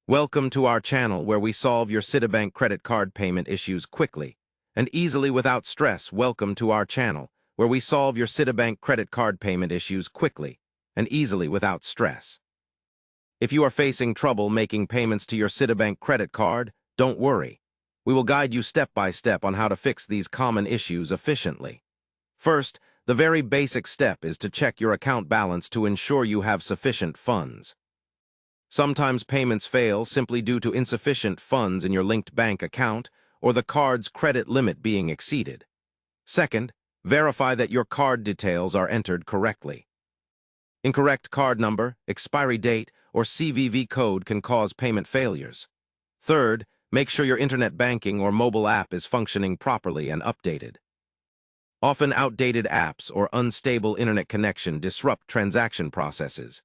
Welcome to our channel where we solve your Citibank credit card payment issues quickly and easily without stress. Welcome to our channel where we solve your Citibank credit card payment issues quickly and easily without stress. If you are facing trouble making payments to your Citibank credit card, don't worry. We will guide you step by step on how to fix these common issues efficiently. First, the very basic step is to check your account balance to ensure you have sufficient funds. Sometimes payments fail simply due to insufficient funds in your linked bank account or the card's credit limit being exceeded. Second, verify that your card details are entered correctly. Incorrect card number, expiry date, or CVV code can cause payment failures. Third, make sure your internet banking or mobile app is functioning properly and updated. Often outdated apps or unstable internet connection disrupt transaction processes.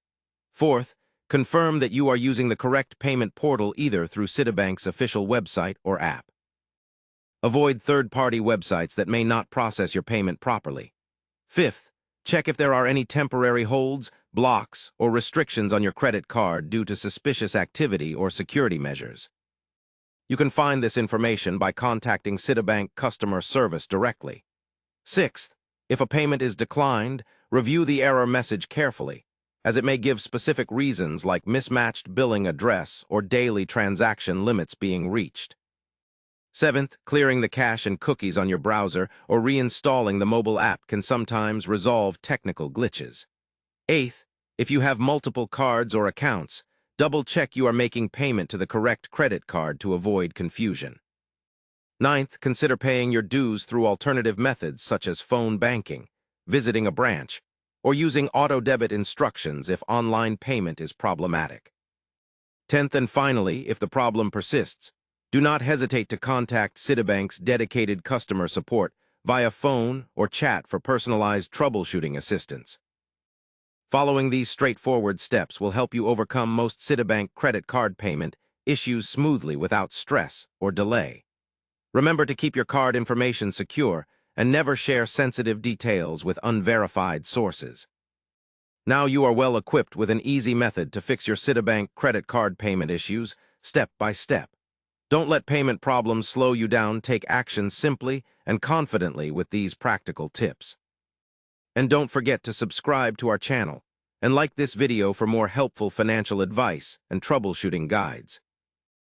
Fourth, confirm that you are using the correct payment portal either through Citibank's official website or app. Avoid third-party websites that may not process your payment properly. Fifth, check if there are any temporary holds, blocks, or restrictions on your credit card due to suspicious activity or security measures. You can find this information by contacting Citibank customer service directly. Sixth, if a payment is declined, review the error message carefully, as it may give specific reasons like mismatched billing address or daily transaction limits being reached. Seventh, clearing the cache and cookies on your browser or reinstalling the mobile app can sometimes resolve technical glitches. Eighth, if you have multiple cards or accounts, double-check you are making payment to the correct credit card to avoid confusion. Ninth, consider paying your dues through alternative methods such as phone banking, visiting a branch, or using auto-debit instructions if online payment is problematic. 10th and finally, if the problem persists, do not hesitate to contact Citibank's dedicated customer support via phone or chat for personalized troubleshooting assistance. Following these straightforward steps will help you overcome most Citibank credit card payment issues smoothly without stress or delay. Remember to keep your card information secure and never share sensitive details with unverified sources. Now you are well equipped with an easy method to fix your Citibank credit card payment issues step by step. Don't let payment problems slow you down. Take action simply and confidently with these practical tips. And don't forget to subscribe to our channel and like this video for more helpful financial advice and troubleshooting guides.